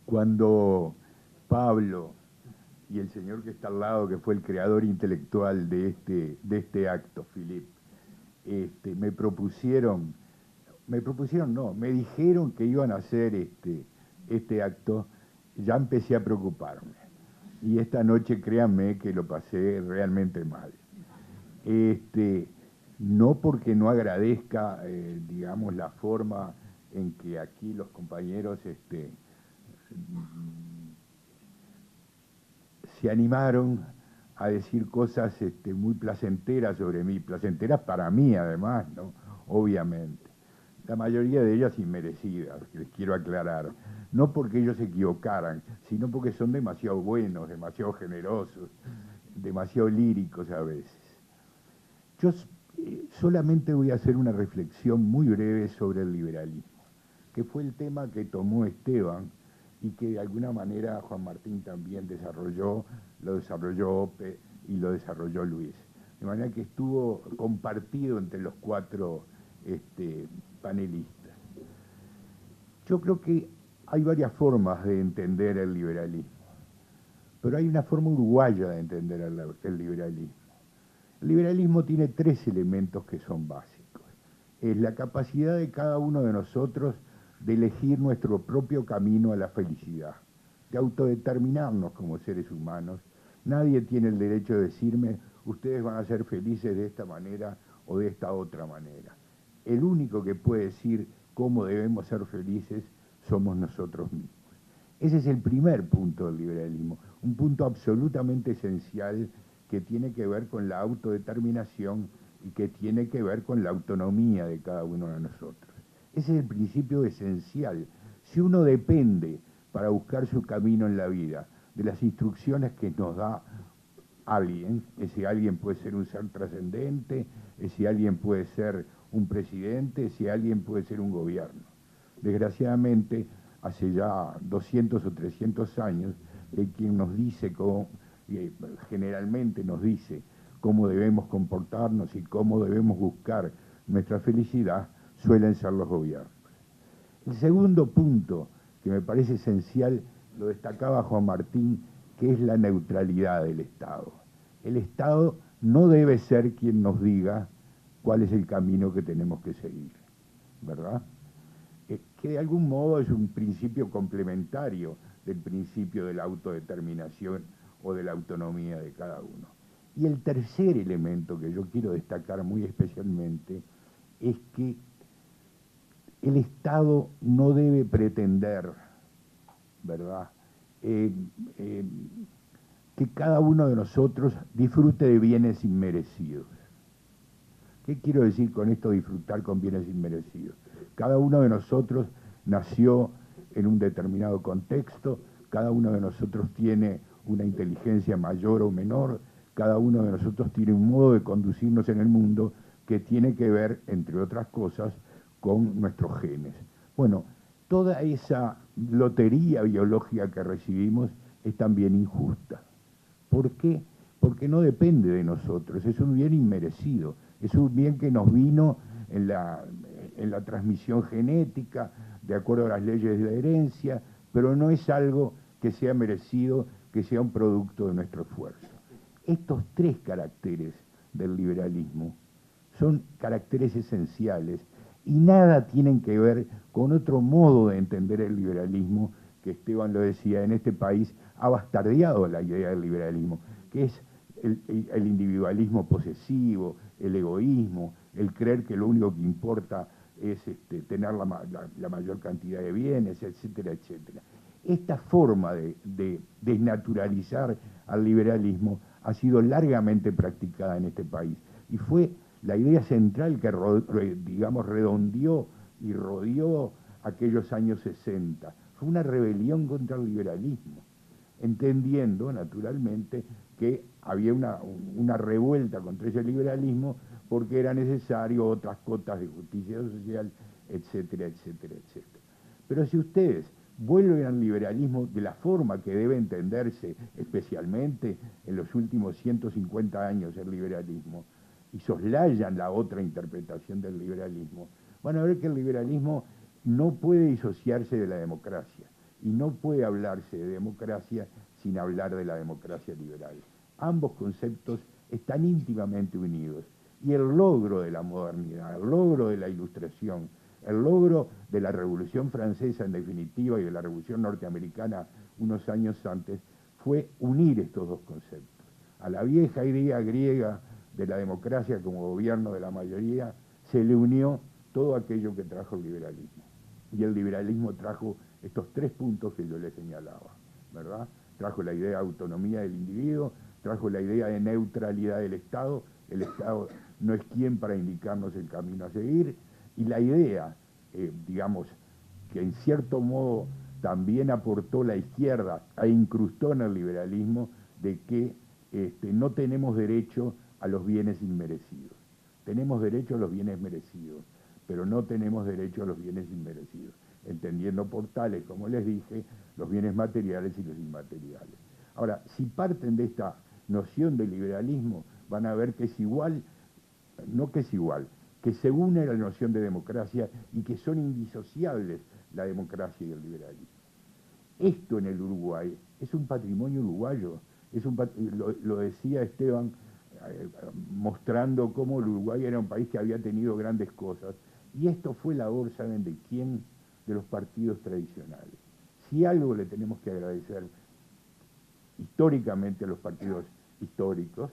Cuando Pablo y el señor que está al lado, que fue el creador intelectual de este acto, Philip, me propusieron, no, me dijeron que iban a hacer este acto, ya empecé a preocuparme. Y esta noche, créanme, que lo pasé realmente mal. Este, no porque no agradezca, digamos, la forma en que aquí los compañeros se animaron a decir cosas muy placenteras sobre mí, placenteras para mí además, ¿no? Obviamente. La mayoría de ellas inmerecidas, les quiero aclarar. No porque ellos se equivocaran, sino porque son demasiado buenos, demasiado generosos, demasiado líricos a veces. Yo solamente voy a hacer una reflexión muy breve sobre el liberalismo, que fue el tema que tomó Esteban y que de alguna manera Juan Martín también desarrolló, lo desarrolló Ope y lo desarrolló Luis. De manera que estuvo compartido entre los cuatro panelistas. Yo creo que hay varias formas de entender el liberalismo, pero hay una forma uruguaya de entender el liberalismo. El liberalismo tiene tres elementos que son básicos. Es la capacidad de cada uno de nosotros de elegir nuestro propio camino a la felicidad, de autodeterminarnos como seres humanos. Nadie tiene el derecho de decirme, ustedes van a ser felices de esta manera o de esta otra manera. El único que puede decir cómo debemos ser felices somos nosotros mismos. Ese es el primer punto del liberalismo, un punto absolutamente esencial que tiene que ver con la autodeterminación y que tiene que ver con la autonomía de cada uno de nosotros. Ese es el principio esencial. Si uno depende para buscar su camino en la vida de las instrucciones que nos da alguien, ese alguien puede ser un ser trascendente, ese alguien puede ser un presidente, ese alguien puede ser un gobierno. Desgraciadamente, hace ya 200 o 300 años, de quien nos dice, generalmente nos dice cómo debemos comportarnos y cómo debemos buscar nuestra felicidad, suelen ser los gobiernos. El segundo punto que me parece esencial lo destacaba Juan Martín, que es la neutralidad del Estado. El Estado no debe ser quien nos diga cuál es el camino que tenemos que seguir, ¿verdad? Que de algún modo es un principio complementario del principio de la autodeterminación o de la autonomía de cada uno. Y el tercer elemento que yo quiero destacar muy especialmente es que el Estado no debe pretender, ¿verdad?, eh, eh, que cada uno de nosotros disfrute de bienes inmerecidos. ¿Qué quiero decir con esto, disfrutar con bienes inmerecidos? Cada uno de nosotros nació en un determinado contexto, cada uno de nosotros tiene una inteligencia mayor o menor, cada uno de nosotros tiene un modo de conducirnos en el mundo que tiene que ver, entre otras cosas, con nuestros genes. Bueno, toda esa lotería biológica que recibimos es también injusta. ¿Por qué? Porque no depende de nosotros, es un bien inmerecido, es un bien que nos vino en la transmisión genética, de acuerdo a las leyes de la herencia, pero no es algo que sea merecido, que sea un producto de nuestro esfuerzo. Estos tres caracteres del liberalismo son caracteres esenciales y nada tienen que ver con otro modo de entender el liberalismo que Esteban lo decía, en este país ha bastardeado la idea del liberalismo, que es el individualismo posesivo, el egoísmo, el creer que lo único que importa es tener la mayor cantidad de bienes, etcétera, etcétera. Esta forma de desnaturalizar al liberalismo ha sido largamente practicada en este país y fue la idea central que, digamos, redondeó y rodeó aquellos años 60. Fue una rebelión contra el liberalismo, entendiendo, naturalmente, que había una revuelta contra ese liberalismo porque era necesario otras cotas de justicia social, etcétera, etcétera, etcétera. Pero si ustedes vuelven al liberalismo de la forma que debe entenderse, especialmente en los últimos 150 años el liberalismo, y soslayan la otra interpretación del liberalismo, van a ver que el liberalismo no puede disociarse de la democracia. y no puede hablarse de democracia sin hablar de la democracia liberal. Ambos conceptos están íntimamente unidos y el logro de la modernidad, el logro de la ilustración, el logro de la Revolución Francesa en definitiva y de la Revolución Norteamericana unos años antes fue unir estos dos conceptos. A la vieja idea griega de la democracia como gobierno de la mayoría se le unió todo aquello que trajo el liberalismo. Y el liberalismo trajo estos tres puntos que yo le señalaba, ¿verdad? Trajo la idea de autonomía del individuo, trajo la idea de neutralidad del Estado, el Estado no es quien para indicarnos el camino a seguir, y la idea, digamos, que en cierto modo también aportó la izquierda e incrustó en el liberalismo, de que no tenemos derecho a los bienes inmerecidos. Tenemos derecho a los bienes merecidos, pero no tenemos derecho a los bienes inmerecidos, entendiendo por tales, como les dije, los bienes materiales y los inmateriales. Ahora, si parten de esta noción de liberalismo, van a ver que es igual, no que es igual, que se une a la noción de democracia y que son indisociables la democracia y el liberalismo. Esto en el Uruguay es un patrimonio uruguayo, lo decía Esteban, mostrando cómo el Uruguay era un país que había tenido grandes cosas, y esto fue labor, ¿saben de quién? De los partidos tradicionales. Si algo le tenemos que agradecer históricamente a los partidos históricos,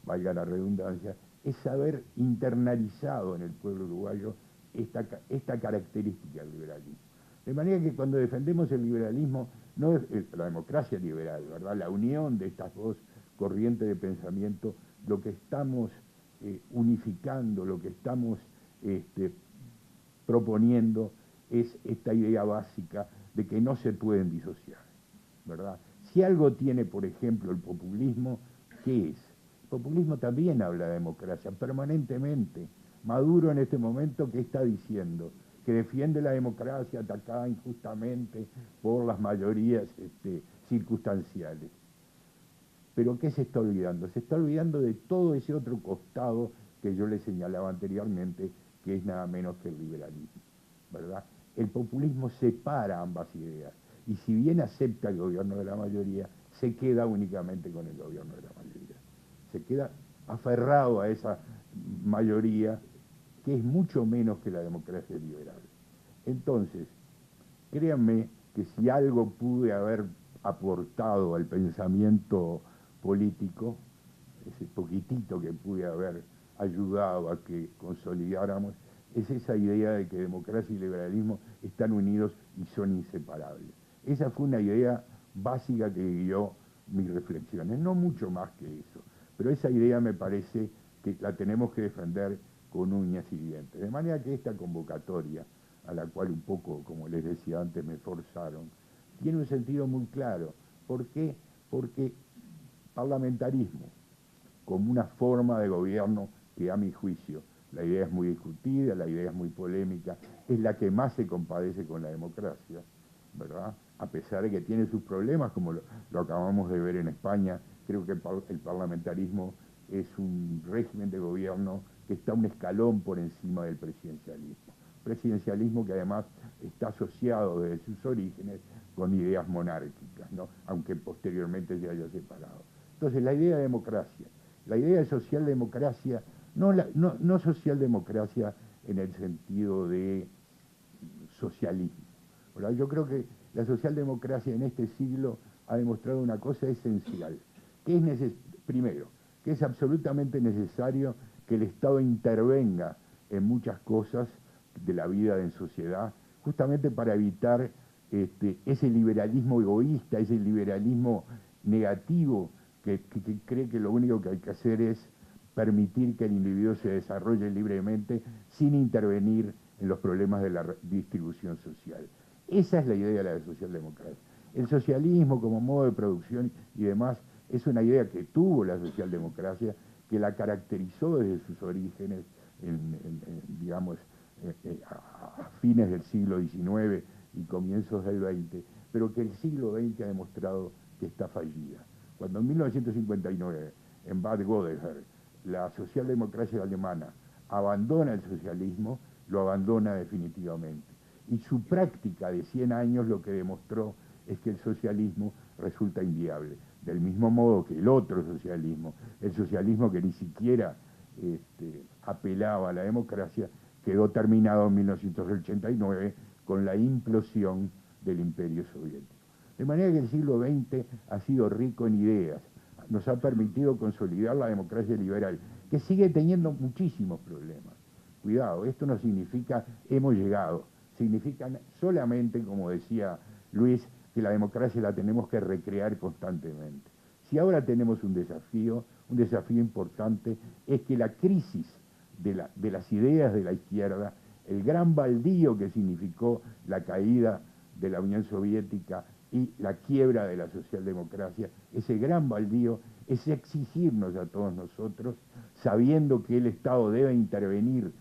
valga la redundancia, es haber internalizado en el pueblo uruguayo esta característica del liberalismo. De manera que cuando defendemos el liberalismo, no es la democracia liberal, ¿verdad? La unión de estas dos corrientes de pensamiento, lo que estamos unificando, lo que estamos proponiendo es esta idea básica de que no se pueden disociar, ¿verdad? Si algo tiene, por ejemplo, el populismo, ¿qué es? El populismo también habla de democracia permanentemente. Maduro en este momento, ¿qué está diciendo? Que defiende la democracia atacada injustamente por las mayorías circunstanciales. Pero ¿qué se está olvidando? Se está olvidando de todo ese otro costado que yo le señalaba anteriormente, que es nada menos que el liberalismo, ¿verdad? El populismo separa ambas ideas, y si bien acepta el gobierno de la mayoría, se queda únicamente con el gobierno de la mayoría. Se queda aferrado a esa mayoría que es mucho menos que la democracia liberal. Entonces, créanme que si algo pude haber aportado al pensamiento político, ese poquitito que pude haber ayudado a que consolidáramos, es esa idea de que democracia y liberalismo están unidos y son inseparables. Esa fue una idea básica que guió mis reflexiones, no mucho más que eso, pero esa idea me parece que la tenemos que defender con uñas y dientes. De manera que esta convocatoria, a la cual un poco, como les decía antes, me forzaron, tiene un sentido muy claro. ¿Por qué? Porque parlamentarismo, como una forma de gobierno que a mi juicio, la idea es muy discutida, la idea es muy polémica, es la que más se compadece con la democracia, ¿verdad? A pesar de que tiene sus problemas, como lo acabamos de ver en España, creo que el parlamentarismo es un régimen de gobierno que está un escalón por encima del presidencialismo. Presidencialismo que además está asociado desde sus orígenes con ideas monárquicas, ¿no? Aunque posteriormente se haya separado. Entonces, la idea de democracia, la idea de socialdemocracia, no socialdemocracia en el sentido de socialismo, ¿verdad? Yo creo que la socialdemocracia en este siglo ha demostrado una cosa esencial, que es primero, que es absolutamente necesario que el Estado intervenga en muchas cosas de la vida en sociedad, justamente para evitar ese liberalismo egoísta, ese liberalismo negativo que cree que lo único que hay que hacer es permitir que el individuo se desarrolle libremente sin intervenir en los problemas de la distribución social. Esa es la idea de la socialdemocracia. El socialismo como modo de producción y demás es una idea que tuvo la socialdemocracia, que la caracterizó desde sus orígenes, digamos, a fines del siglo XIX y comienzos del XX, pero que el siglo XX ha demostrado que está fallida. Cuando en 1959, en Bad Godesberg, la socialdemocracia alemana abandona el socialismo, lo abandona definitivamente. Y su práctica de 100 años lo que demostró es que el socialismo resulta inviable. Del mismo modo que el otro socialismo, el socialismo que ni siquiera apelaba a la democracia, quedó terminado en 1989 con la implosión del Imperio Soviético. De manera que el siglo XX ha sido rico en ideas, nos ha permitido consolidar la democracia liberal, que sigue teniendo muchísimos problemas. Cuidado, esto no significa hemos llegado, significa solamente, como decía Luis, que la democracia la tenemos que recrear constantemente. Si ahora tenemos un desafío importante, es que la crisis de las ideas de la izquierda, el gran baldío que significó la caída de la Unión Soviética y la quiebra de la socialdemocracia, ese gran baldío es exigirnos a todos nosotros, sabiendo que el Estado debe intervenir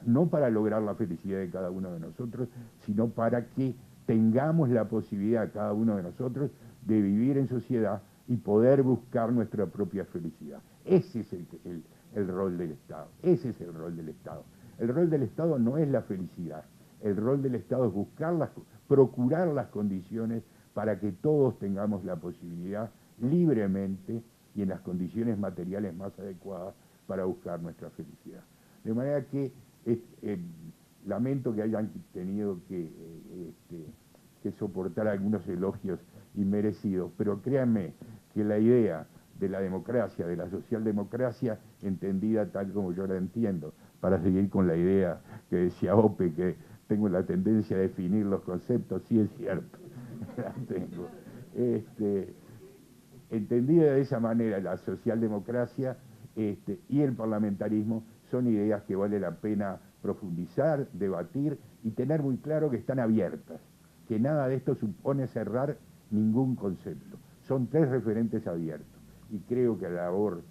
no para lograr la felicidad de cada uno de nosotros, sino para que tengamos la posibilidad cada uno de nosotros de vivir en sociedad y poder buscar nuestra propia felicidad. Ese es el rol del Estado, ese es el rol del Estado. El rol del Estado no es la felicidad, el rol del Estado es procurar las condiciones para que todos tengamos la posibilidad libremente y en las condiciones materiales más adecuadas para buscar nuestra felicidad. De manera que lamento que hayan tenido que soportar algunos elogios inmerecidos, pero créanme que la idea de la democracia, de la socialdemocracia, entendida tal como yo la entiendo, para seguir con la idea que decía Ope, que tengo la tendencia a definir los conceptos, sí es cierto, la tengo. Entendida de esa manera, la socialdemocracia y el parlamentarismo son ideas que vale la pena profundizar, debatir y tener muy claro que están abiertas, que nada de esto supone cerrar ningún concepto. Son tres referentes abiertos y creo que la labor,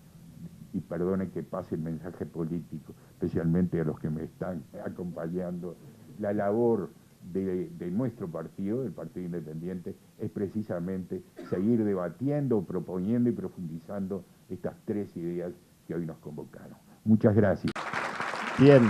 y perdone que pase el mensaje político, especialmente a los que me están acompañando, la labor de nuestro partido, del Partido Independiente, es precisamente seguir debatiendo, proponiendo y profundizando estas tres ideas que hoy nos convocaron. Muchas gracias. Bien.